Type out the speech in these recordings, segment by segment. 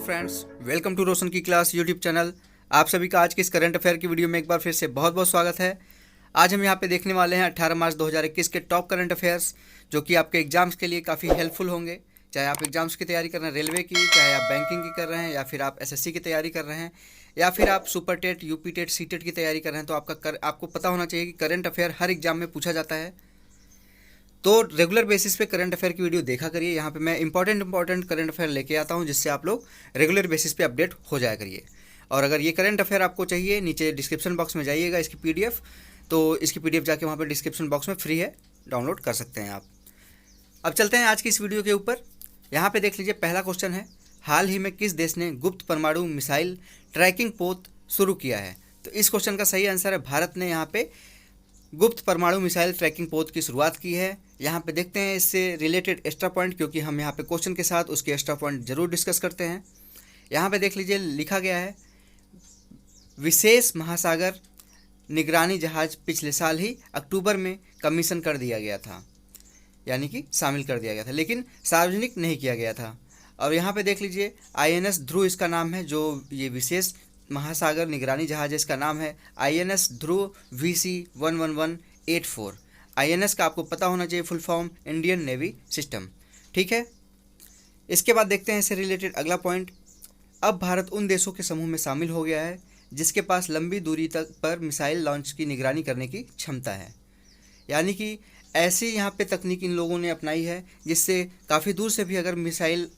Friends, welcome to रोशन की class YouTube channel. आप सभी का आज की इस करंट अफेयर की वीडियो में एक बार फिर से बहुत बहुत स्वागत है। आज हम यहाँ पे देखने वाले हैं 18 मार्च 2021 के टॉप करंट अफेयर्स, जो कि आपके एग्जाम्स के लिए काफ़ी हेल्पफुल होंगे। चाहे आप एग्जाम्स की तैयारी कर रहे हैं रेलवे की, चाहे आप बैंकिंग की कर रहे हैं, या फिर आप एसएससी की तैयारी कर रहे हैं, या फिर आप super TET, UP TET, C TET की तैयारी कर रहे हैं, तो आपको पता होना चाहिए कि करंट अफेयर हर एग्जाम में पूछा जाता है। तो रेगुलर बेसिस पे करंट अफेयर की वीडियो देखा करिए। यहाँ पे मैं इंपॉर्टेंट करंट अफेयर लेके आता हूँ, जिससे आप लोग रेगुलर बेसिस पे अपडेट हो जाया करिए। और अगर ये करंट अफेयर आपको चाहिए, नीचे डिस्क्रिप्शन बॉक्स में जाइएगा इसकी पीडीएफ, तो इसकी पीडीएफ जाके वहाँ पे डिस्क्रिप्शन बॉक्स में फ्री है, डाउनलोड कर सकते हैं आप। अब चलते हैं आज की इस वीडियो के ऊपर। यहाँ पे देख लीजिए, पहला क्वेश्चन है, हाल ही में किस देश ने गुप्त परमाणु मिसाइल ट्रैकिंग पोत शुरू किया है? तो इस क्वेश्चन का सही आंसर है भारत ने यहाँ पे गुप्त परमाणु मिसाइल ट्रैकिंग पोत की शुरुआत की है। यहाँ पे देखते हैं इससे रिलेटेड एक्स्ट्रा पॉइंट, क्योंकि हम यहाँ पे क्वेश्चन के साथ उसके एक्स्ट्रा पॉइंट जरूर डिस्कस करते हैं। यहाँ पे देख लीजिए, लिखा गया है, विशेष महासागर निगरानी जहाज पिछले साल ही अक्टूबर में कमीशन कर दिया गया था, यानी कि शामिल कर दिया गया था, लेकिन सार्वजनिक नहीं किया गया था। और यहाँ पे देख लीजिए, INS ध्रुव इसका नाम है, जो ये विशेष महासागर निगरानी जहाज इसका नाम है INS ध्रुव VC11184। INS का आपको पता होना चाहिए full form, Indian navy system. ठीक है, इसके बाद देखते हैं इससे रिलेटेड अगला पॉइंट। अब भारत उन देशों के समूह में शामिल हो गया है जिसके पास लंबी दूरी तक पर मिसाइल लॉन्च की निगरानी करने की क्षमता है। यानी कि ऐसी यहाँ पे तकनीक इन लोगों ने अपनाई है जिससे काफ़ी दूर से भी अगर मिसाइल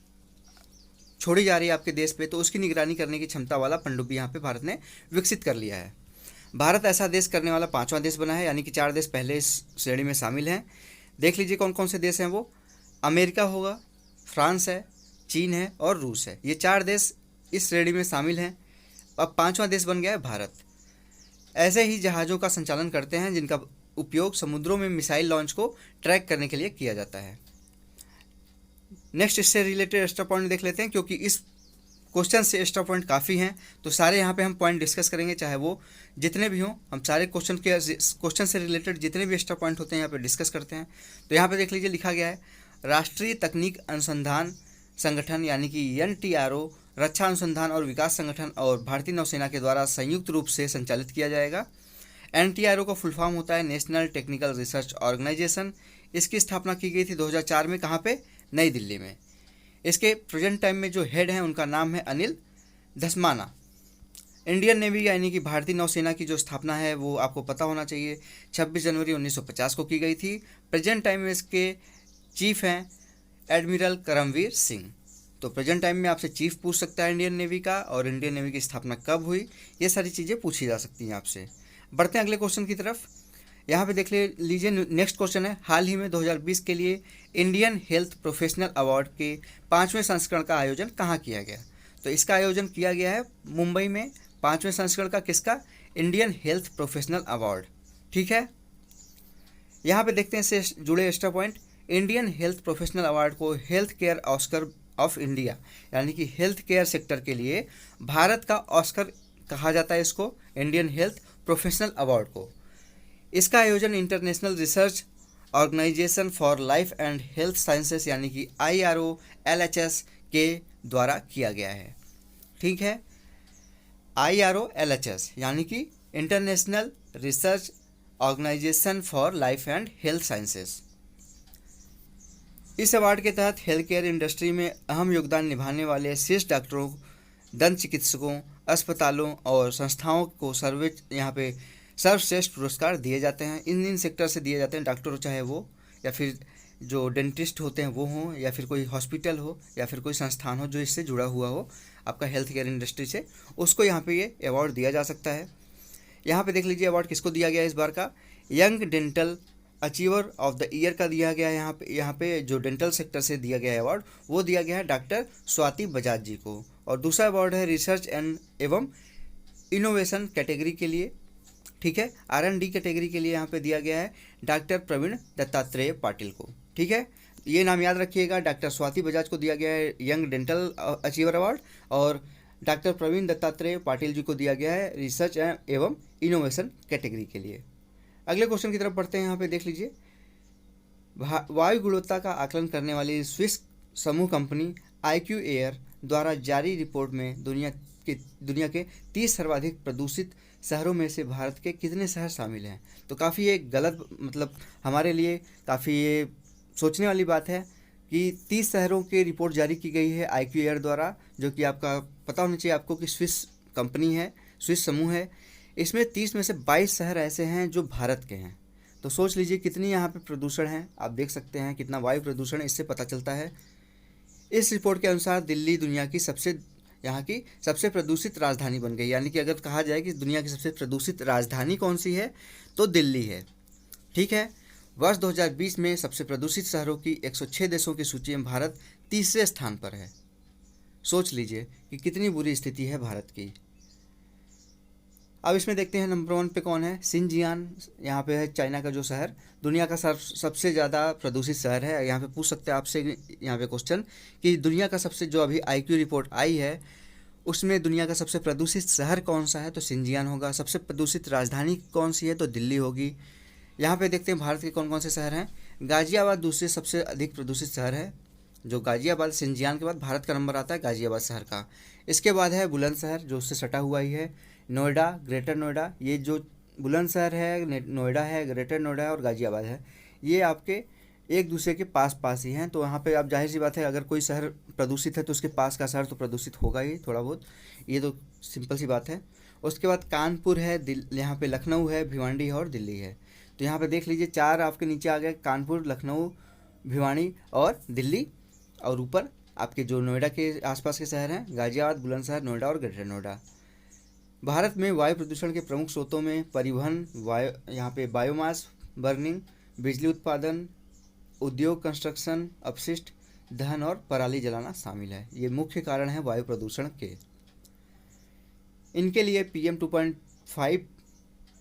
छोड़ी जा रही है आपके देश पे, तो उसकी निगरानी करने की क्षमता वाला पनडुब्बी यहाँ पे भारत ने विकसित कर लिया है। भारत ऐसा देश करने वाला 5वां देश बना है, यानी कि 4 देश पहले इस श्रेणी में शामिल हैं। देख लीजिए कौन कौन से देश हैं वो। अमेरिका होगा, फ्रांस है, चीन है और रूस है। ये 4 देश इस श्रेणी में शामिल हैं। अब 5वां देश बन गया है भारत। ऐसे ही जहाज़ों का संचालन करते हैं जिनका उपयोग समुद्रों में मिसाइल लॉन्च को ट्रैक करने के लिए किया जाता है। नेक्स्ट, इससे रिलेटेड एक्स्ट्रा पॉइंट देख लेते हैं, क्योंकि इस क्वेश्चन से एक्स्ट्रा पॉइंट काफ़ी हैं, तो सारे यहाँ पे हम पॉइंट डिस्कस करेंगे, चाहे वो जितने भी हों। हम सारे क्वेश्चन से रिलेटेड जितने भी एक्स्ट्रा पॉइंट होते हैं यहाँ पे डिस्कस करते हैं। तो यहाँ पे देख लीजिए, लिखा गया है, राष्ट्रीय तकनीक अनुसंधान संगठन यानी कि NTRO रक्षा अनुसंधान और विकास संगठन और भारतीय नौसेना के द्वारा संयुक्त रूप से संचालित किया जाएगा। NTRO का फुल फॉर्म होता है नेशनल टेक्निकल रिसर्च ऑर्गेनाइजेशन। इसकी स्थापना की गई थी 2004 में, कहाँ पे? नई दिल्ली में। इसके प्रेजेंट टाइम में जो हेड हैं उनका नाम है अनिल धस्माना। इंडियन नेवी यानी कि भारतीय नौसेना की जो स्थापना है वो आपको पता होना चाहिए, 26 जनवरी 1950 को की गई थी। प्रेजेंट टाइम में इसके चीफ हैं एडमिरल करमवीर सिंह। तो प्रेजेंट टाइम में आपसे चीफ पूछ सकता है इंडियन नेवी का, और इंडियन नेवी की स्थापना कब हुई, ये सारी चीज़ें पूछी जा सकती हैं आपसे। बढ़ते हैं अगले क्वेश्चन की तरफ। यहाँ पे देख लीजिए, नेक्स्ट क्वेश्चन है, हाल ही में 2020 के लिए इंडियन हेल्थ प्रोफेशनल अवार्ड के 5वें संस्करण का आयोजन कहाँ किया गया? तो इसका आयोजन किया गया है मुंबई में, 5वें संस्करण का। किसका? Indian health professional award. ठीक है, यहाँ पे देखते हैं इससे जुड़े extra point. Indian health professional award को health care Oscar of India, यानी कि हेल्थ केयर सेक्टर के लिए भारत का ऑस्कर कहा जाता है इसको, इंडियन हेल्थ प्रोफेशनल अवार्ड को। इसका आयोजन international research organisation for life and health sciences यानी कि IRO-LHS के द्वारा किया गया है। ठीक है, IRO-LHS यानी कि international research organisation for life and health sciences. इस अवार्ड के तहत हेल्थ केयर इंडस्ट्री में अहम योगदान निभाने वाले शीर्ष डॉक्टरों, दंत चिकित्सकों, अस्पतालों और संस्थाओं को सर्वश्रेष्ठ पुरस्कार दिए जाते हैं। इन सेक्टर से दिए जाते हैं, डॉक्टर चाहे वो, या फिर जो डेंटिस्ट होते हैं वो हों, या फिर कोई हॉस्पिटल हो, या फिर कोई संस्थान हो जो इससे जुड़ा हुआ हो आपका हेल्थ केयर इंडस्ट्री से, उसको यहाँ पे ये अवार्ड दिया जा सकता है। यहाँ पे देख लीजिए, अवार्ड किसको दिया गया है इस बार का? Young dental achiever of the year का दिया गया है। यहाँ पे जो डेंटल सेक्टर से दिया गया है अवार्ड, वो दिया गया है डॉक्टर स्वाति बजाज जी को। और दूसरा अवार्ड है रिसर्च एवं इनोवेशन कैटेगरी के लिए। ठीक है, R&D कैटेगरी के लिए यहाँ पे दिया गया है डॉक्टर प्रवीण दत्तात्रेय पाटिल को। ठीक है, ये नाम याद रखिएगा, डॉक्टर स्वाति बजाज को दिया गया है यंग डेंटल अचीवर अवार्ड, और डॉक्टर प्रवीण दत्तात्रेय पाटिल जी को दिया गया है रिसर्च एवं इनोवेशन कैटेगरी के लिए। अगले क्वेश्चन की तरफ बढ़ते हैं। यहाँ पे देख लीजिए, वायु गुणवत्ता का आकलन करने वाली स्विस समूह कंपनी IQ एयर द्वारा जारी रिपोर्ट में दुनिया के 30 सर्वाधिक प्रदूषित शहरों में से भारत के कितने शहर शामिल हैं। तो काफ़ी ये गलत, मतलब हमारे लिए काफ़ी ये सोचने वाली बात है कि 30 शहरों की रिपोर्ट जारी की गई है IQAir द्वारा, जो कि आपका पता होना चाहिए आपको कि स्विस कंपनी है, स्विस समूह है। इसमें 30 में से 22 शहर ऐसे हैं जो भारत के हैं। तो सोच लीजिए कितनी यहाँ पे प्रदूषण है, आप देख सकते हैं कितना वायु प्रदूषण है, इससे पता चलता है। इस रिपोर्ट के अनुसार दिल्ली दुनिया की सबसे प्रदूषित राजधानी बन गई। यानी कि अगर कहा जाए कि दुनिया की सबसे प्रदूषित राजधानी कौन सी है तो दिल्ली है। ठीक है, वर्ष 2020 में सबसे प्रदूषित शहरों की 106 देशों की सूची में भारत तीसरे स्थान पर है। सोच लीजिए कि कितनी बुरी स्थिति है भारत की। अब इसमें देखते हैं नंबर 1 पे कौन है। शिनजियांग, यहाँ पे है चाइना का जो शहर, दुनिया का सबसे ज़्यादा प्रदूषित शहर है। यहाँ पे पूछ सकते हैं आपसे यहाँ पे क्वेश्चन कि दुनिया का सबसे, जो अभी IQ रिपोर्ट आई है उसमें दुनिया का सबसे प्रदूषित शहर कौन सा है तो शिनजियांग होगा। सबसे प्रदूषित राजधानी कौन सी है तो दिल्ली होगी। यहाँ पे देखते हैं भारत के कौन कौन से शहर हैं। गाजियाबाद दूसरे सबसे अधिक प्रदूषित शहर है, जो गाजियाबाद, शिनजियांग के बाद भारत का नंबर आता है गाजियाबाद शहर का। इसके बाद है बुलंदशहर, जो उससे सटा हुआ ही है। नोएडा, ग्रेटर नोएडा, ये जो बुलंदशहर है, नोएडा है, ग्रेटर नोएडा है और गाजियाबाद है, ये आपके एक दूसरे के पास पास ही हैं। तो यहाँ पे आप जाहिर सी बात है, अगर कोई शहर प्रदूषित है तो उसके पास का शहर तो प्रदूषित होगा ही थोड़ा बहुत, ये तो सिंपल सी बात है। उसके बाद कानपुर है, यहाँ पे लखनऊ है, भिवाड़ी है और दिल्ली है। तो यहाँ पे देख लीजिए 4 आपके नीचे आ गए, कानपुर, लखनऊ, भिवाड़ी और दिल्ली। और ऊपर आपके जो नोएडा के आसपास के शहर हैं, गाजियाबाद, बुलंदशहर, नोएडा और ग्रेटर नोएडा। भारत में वायु प्रदूषण के प्रमुख स्रोतों में परिवहन, यहाँ पे बायोमास बर्निंग, बिजली उत्पादन, उद्योग, कंस्ट्रक्शन, अपशिष्ट दहन और पराली जलाना शामिल है। ये मुख्य कारण है वायु प्रदूषण के। इनके लिए PM 2.5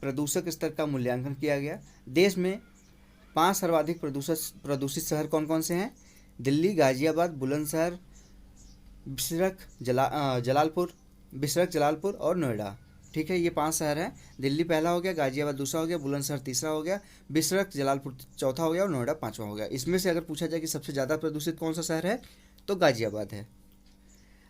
प्रदूषक स्तर का मूल्यांकन किया गया। देश में 5 सर्वाधिक प्रदूषित शहर कौन कौन से हैं? दिल्ली, गाजियाबाद, बुलंदशहर, बिसरख, जलालपुर और नोएडा। ठीक है, ये 5 शहर हैं। दिल्ली पहला हो गया, गाजियाबाद दूसरा हो गया, बुलंदशहर तीसरा हो गया, बिसरख, जलालपुर चौथा हो गया और नोएडा 5वां हो गया। इसमें से अगर पूछा जाए कि सबसे ज़्यादा प्रदूषित कौन सा शहर है तो गाजियाबाद है।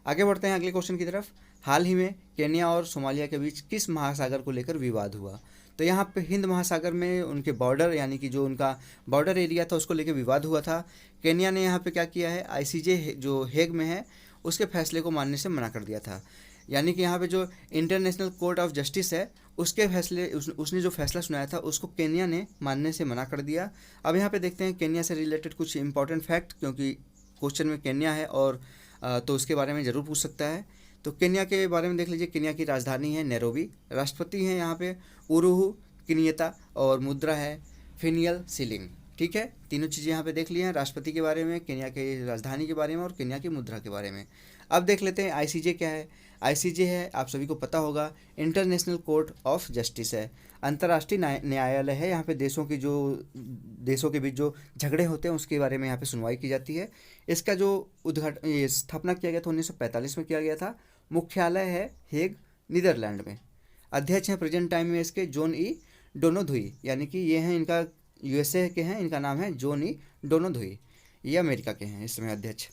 आगे बढ़ते हैं अगले क्वेश्चन की तरफ। हाल ही में केन्या और सोमालिया के बीच किस महासागर को लेकर विवाद हुआ? तो यहाँ पे हिंद महासागर में उनके बॉर्डर, यानी कि जो उनका बॉर्डर एरिया था उसको लेकर विवाद हुआ था। केन्या ने यहाँ पे क्या किया है, ICJ जो हेग में है उसके फैसले को मानने से मना कर दिया था। यानी कि यहाँ पे जो इंटरनेशनल कोर्ट ऑफ जस्टिस है उसके फैसले, उसने जो फैसला सुनाया था उसको केन्या ने मानने से मना कर दिया। अब यहाँ पे देखते हैं केन्या से रिलेटेड कुछ इंपॉर्टेंट फैक्ट, क्योंकि क्वेश्चन में केन्या है और तो उसके बारे में ज़रूर पूछ सकता है। तो केन्या के बारे में देख लीजिए। केन्या की राजधानी है नैरोबी, राष्ट्रपति हैं यहाँ पे उरुहु किनियता और मुद्रा है फिनियल सिलिंग। ठीक है, तीनों चीज़ें यहाँ पे देख ली हैं, राष्ट्रपति के बारे में, केन्या के राजधानी के बारे में और केन्या की मुद्रा के बारे में। अब देख लेते हैं ICJ क्या है। ICJ है, आप सभी को पता होगा, इंटरनेशनल कोर्ट ऑफ जस्टिस है, अंतर्राष्ट्रीय न्यायालय है। यहाँ पे देशों के बीच जो झगड़े होते हैं उसके बारे में यहाँ पे सुनवाई की जाती है। इसका जो स्थापना किया गया था 1945 में किया गया था। मुख्यालय है हेग, नीदरलैंड में। अध्यक्ष हैं प्रेजेंट टाइम में इसके जॉन ई डोनोधुई, यानी कि ये हैं, इनका USA के हैं, इनका नाम है जॉन ई डोनोधुई। ये अमेरिका के हैं इस समय अध्यक्ष,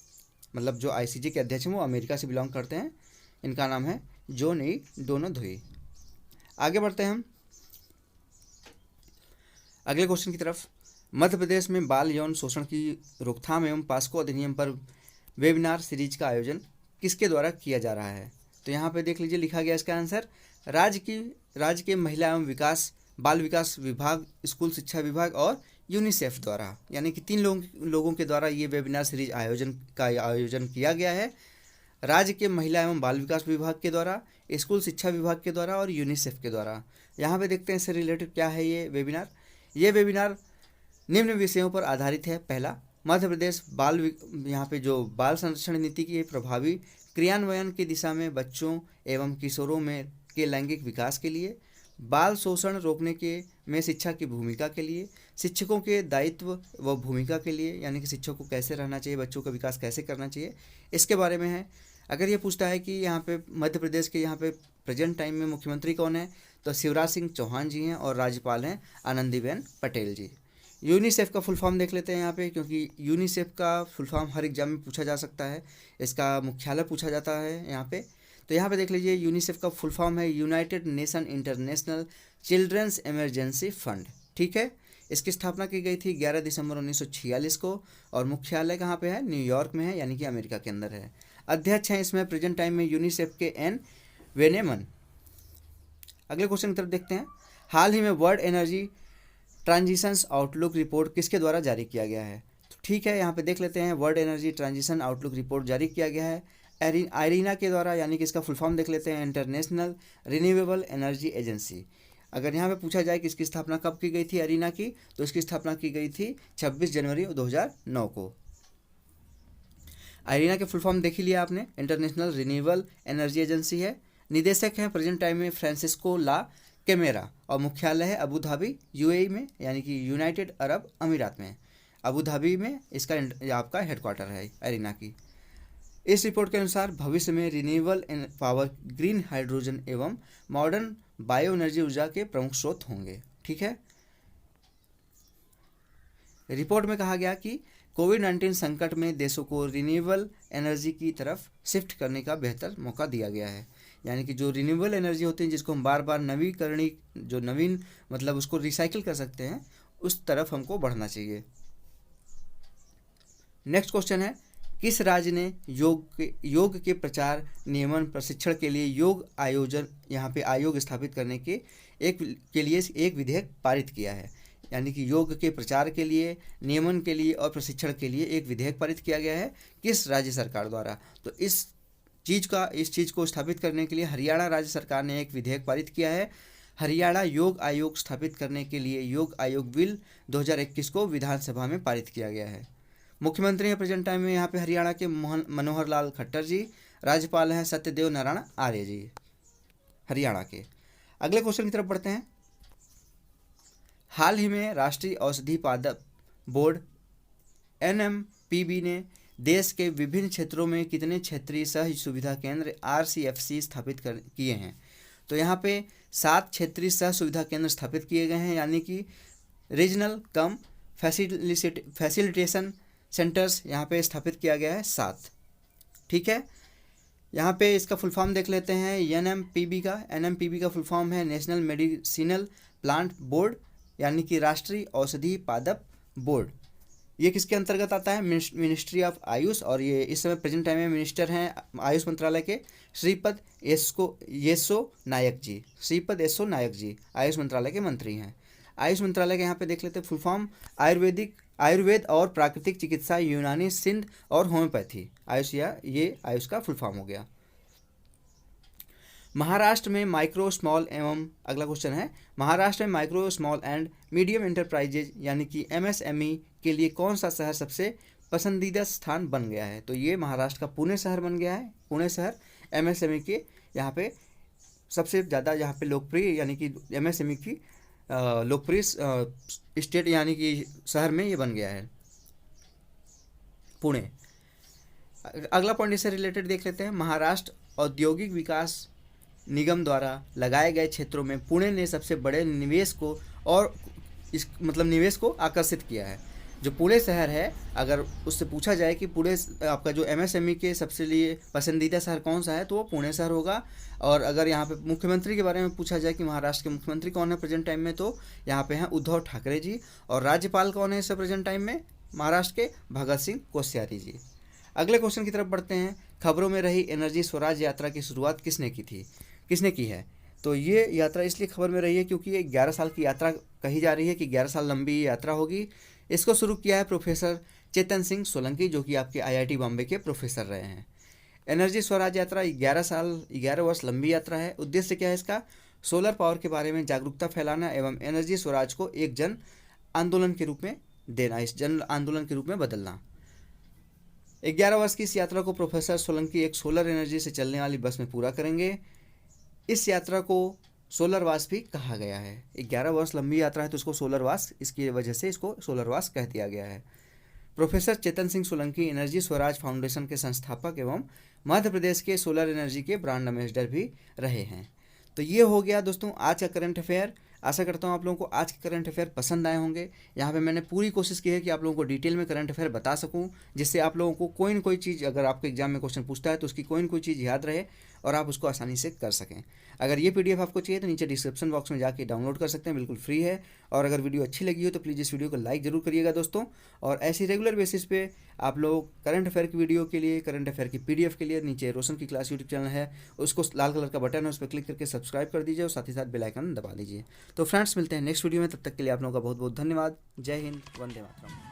मतलब जो ICJ के अध्यक्ष हैं वो अमेरिका से बिलोंग करते हैं। इनका नाम है जॉन ई डोनोधुई। आगे बढ़ते हैं हम अगले क्वेश्चन की तरफ। मध्य प्रदेश में बाल यौन शोषण की रोकथाम एवं पास्को अधिनियम पर वेबिनार सीरीज का आयोजन किसके द्वारा किया जा रहा है? तो यहाँ पे देख लीजिए, लिखा गया इसका आंसर राज्य के महिला एवं बाल विकास विभाग, स्कूल शिक्षा विभाग और यूनिसेफ द्वारा, यानी कि 3 लोगों के द्वारा ये वेबिनार सीरीज आयोजन किया गया है। राज्य के महिला एवं बाल विकास विभाग के द्वारा, स्कूल शिक्षा विभाग के द्वारा और यूनिसेफ के द्वारा। यहाँ पे देखते हैं इससे रिलेटेड क्या है ये वेबिनार। ये वेबिनार निम्न विषयों पर आधारित है। पहला, मध्य प्रदेश यहाँ पे जो बाल संरक्षण नीति के प्रभावी क्रियान्वयन की दिशा में बच्चों एवं किशोरों के लैंगिक विकास के लिए, बाल शोषण रोकने में शिक्षा की भूमिका के लिए, शिक्षकों के दायित्व व भूमिका के लिए, यानी कि शिक्षक को कैसे रहना चाहिए, बच्चों का विकास कैसे करना चाहिए, इसके बारे में है। अगर ये पूछता है कि यहाँ पे मध्य प्रदेश के यहाँ पे प्रेजेंट टाइम में मुख्यमंत्री कौन है, तो शिवराज सिंह चौहान जी हैं और राज्यपाल हैं आनंदीबेन पटेल जी। यूनिसेफ का फुल फॉर्म देख लेते हैं यहाँ पे, क्योंकि यूनिसेफ का फुल फॉर्म हर एग्जाम में पूछा जा सकता है, इसका मुख्यालय पूछा जाता है यहाँ पे। तो यहाँ पे देख लीजिए, यूनिसेफ का फुल फॉर्म है United Nation International Children's Emergency Fund. ठीक है, इसकी स्थापना की गई थी 11 दिसंबर 1946 को, और मुख्यालय कहाँ पे है, न्यूयॉर्क में है, यानी कि अमेरिका के अंदर है। अध्यक्ष हैं इसमें प्रेजेंट टाइम में यूनिसेफ के एन वेनेमन। अगले क्वेश्चन की तरफ देखते हैं। हाल ही में world energy transitions outlook report किसके द्वारा जारी किया गया है? तो ठीक है, यहाँ पे देख लेते हैं, world energy transition outlook report जारी किया गया है आयरीना के द्वारा, यानी कि इसका फुल फॉर्म देख लेते हैं, इंटरनेशनल रिन्यूएबल एनर्जी एजेंसी। अगर यहाँ पे पूछा जाए कि इसकी स्थापना कब की गई थी आयरीना की, तो इसकी स्थापना की गई थी 26 जनवरी 2009 को। आयरीना के फुल फॉर्म देख ही लिया आपने, इंटरनेशनल रिन्यूएबल एनर्जी एजेंसी है। निदेशक हैं प्रेजेंट टाइम में फ्रांसिस्को ला कैमेरा, और मुख्यालय है अबू धाबी यूएई में, यानी कि यूनाइटेड अरब अमीरात में। अबू धाबी में इसका आपका हेडक्वार्टर है आयरीना की। इस रिपोर्ट के अनुसार भविष्य में रिन्यूएबल पावर, ग्रीन हाइड्रोजन एवं मॉडर्न बायो एनर्जी ऊर्जा के प्रमुख स्रोत होंगे। ठीक है, रिपोर्ट में कहा गया कि कोविड-19 संकट में देशों को रिन्यूएबल एनर्जी की तरफ शिफ्ट करने का बेहतर मौका दिया गया है, यानी कि जो रिन्यूएबल एनर्जी होती है जिसको हम बार बार नवीकरणीय, जो नवीन मतलब उसको रिसाइकिल कर सकते हैं, उस तरफ हमको बढ़ना चाहिए। नेक्स्ट क्वेश्चन है, किस राज्य ने योग के प्रचार, नियमन, प्रशिक्षण के लिए योग आयोजन, यहाँ पे आयोग स्थापित करने के लिए एक विधेयक पारित किया है? यानी कि योग के प्रचार के लिए, नियमन के लिए और प्रशिक्षण के लिए एक विधेयक पारित किया गया है, किस राज्य सरकार द्वारा? तो इस चीज़ को स्थापित करने के लिए हरियाणा राज्य सरकार ने एक विधेयक पारित किया है। हरियाणा योग आयोग स्थापित करने के लिए योग आयोग बिल 2021 को विधानसभा में पारित किया गया है। मुख्यमंत्री हैं प्रेजेंट टाइम में यहाँ पे हरियाणा के मनोहर लाल खट्टर जी। राज्यपाल हैं सत्यदेव नारायण आर्य जी हरियाणा के। अगले क्वेश्चन की तरफ बढ़ते हैं। हाल ही में राष्ट्रीय औषधि पादप बोर्ड NMPB ने देश के विभिन्न क्षेत्रों में कितने क्षेत्रीय सह सुविधा केंद्र RCFC स्थापित किए हैं? तो यहाँ पे 7 क्षेत्रीय सह सुविधा केंद्र स्थापित किए गए हैं, यानी कि रीजनल कम फैसिलिटेशन सेंटर्स यहाँ पे स्थापित किया गया है 7। ठीक है, यहाँ पे इसका फुल फॉर्म देख लेते हैं। NMPB का फुल फॉर्म है नेशनल मेडिसिनल प्लांट बोर्ड, यानी कि राष्ट्रीय औषधि पादप बोर्ड। ये किसके अंतर्गत आता है? मिनिस्ट्री ऑफ आयुष, और ये इस समय प्रेजेंट टाइम में मिनिस्टर हैं आयुष मंत्रालय के श्रीपद येसो नायक जी। श्रीपद येसो नायक जी आयुष मंत्रालय के मंत्री हैं। आयुष मंत्रालय के यहाँ पे देख लेते हैं फुल फॉर्म, आयुर्वेद और प्राकृतिक चिकित्सा, यूनानी, सिंध और होम्योपैथी। आयुष का फुल फॉर्म हो गया। महाराष्ट्र में माइक्रो स्मॉल एवं, अगला क्वेश्चन है, महाराष्ट्र में micro small and medium enterprises यानी कि MSME के लिए कौन सा शहर सबसे पसंदीदा स्थान बन गया है? तो ये महाराष्ट्र का पुणे शहर बन गया है। पुणे शहर MSME के यहाँ पे सबसे ज़्यादा यहाँ पे लोकप्रिय, यानी कि MSME की लोकप्रिय स्टेट यानी कि शहर में ये बन गया है पुणे। अगला पॉइंट इससे रिलेटेड देख लेते हैं। महाराष्ट्र औद्योगिक विकास निगम द्वारा लगाए गए क्षेत्रों में पुणे ने सबसे बड़े निवेश को आकर्षित किया है। जो पुणे शहर है, अगर उससे पूछा जाए कि पुणे आपका जो MSME के सबसे लिए पसंदीदा शहर कौन सा है, तो वो पुणे शहर होगा। और अगर यहाँ पे मुख्यमंत्री के बारे में पूछा जाए कि महाराष्ट्र के मुख्यमंत्री कौन है प्रेजेंट टाइम में, तो यहाँ पे हैं उद्धव ठाकरे जी। और राज्यपाल कौन है इस प्रेजेंट टाइम में महाराष्ट्र के? भगत सिंह कोश्यारी जी। अगले क्वेश्चन की तरफ बढ़ते हैं। खबरों में रही एनर्जी स्वराज यात्रा की शुरुआत किसने की है? तो ये यात्रा इसलिए खबर में रही है क्योंकि ये 11 साल की यात्रा कही जा रही है कि 11 साल लंबी यात्रा होगी। इसको शुरू किया है प्रोफेसर चेतन सिंह सोलंकी, जो कि आपके IIT बॉम्बे के प्रोफेसर रहे हैं। एनर्जी स्वराज यात्रा 11 वर्ष लंबी यात्रा है। उद्देश्य क्या है इसका? सोलर पावर के बारे में जागरूकता फैलाना एवं एनर्जी स्वराज को एक जन आंदोलन के रूप में देना, इस जन आंदोलन के रूप में बदलना। 11 वर्ष की इस यात्रा को प्रोफेसर सोलंकी एक सोलर एनर्जी से चलने वाली बस में पूरा करेंगे। इस यात्रा को सोलर वास भी कहा गया है। 11 वर्ष लंबी यात्रा है तो इसको सोलर वास, इसकी वजह से इसको सोलर वास कह दिया गया है। Professor Chetan Singh Solanki energy Swaraj foundation के संस्थापक एवं मध्य प्रदेश के सोलर एनर्जी के ब्रांड एम्बेसडर भी रहे हैं। तो ये हो गया दोस्तों आज का करंट अफेयर। आशा करता हूँ आप लोगों को आज के करंट अफेयर पसंद आए होंगे। यहाँ पे मैंने पूरी कोशिश की है कि आप लोगों को डिटेल में करंट अफेयर बता सकूँ, जिससे आप लोगों को कोई न कोई चीज़, अगर आपके एग्जाम में क्वेश्चन पूछता है तो उसकी कोई न कोई चीज़ याद रहे और आप उसको आसानी से कर सकें। अगर ये पीडीएफ आपको चाहिए तो नीचे डिस्क्रिप्शन बॉक्स में जाके डाउनलोड कर सकते हैं, बिल्कुल फ्री है। और अगर वीडियो अच्छी लगी हो तो प्लीज़ इस वीडियो को लाइक ज़रूर करिएगा दोस्तों। और ऐसी रेगुलर बेसिस पे आप लोग करंट अफेयर की वीडियो के लिए, करंट अफेयर की पीडीएफ के लिए नीचे रोशन की क्लास यूट्यूब चैनल है, उसको लाल कलर का बटन है, उस पर क्लिक करके सब्सक्राइब कर दीजिए और साथ ही साथ बेल आइकन दबा दीजिए। तो फ्रेंड्स, मिलते हैं नेक्स्ट वीडियो में, तब तक के लिए आप लोगों का बहुत बहुत धन्यवाद। जय हिंद, वंदे मातरम।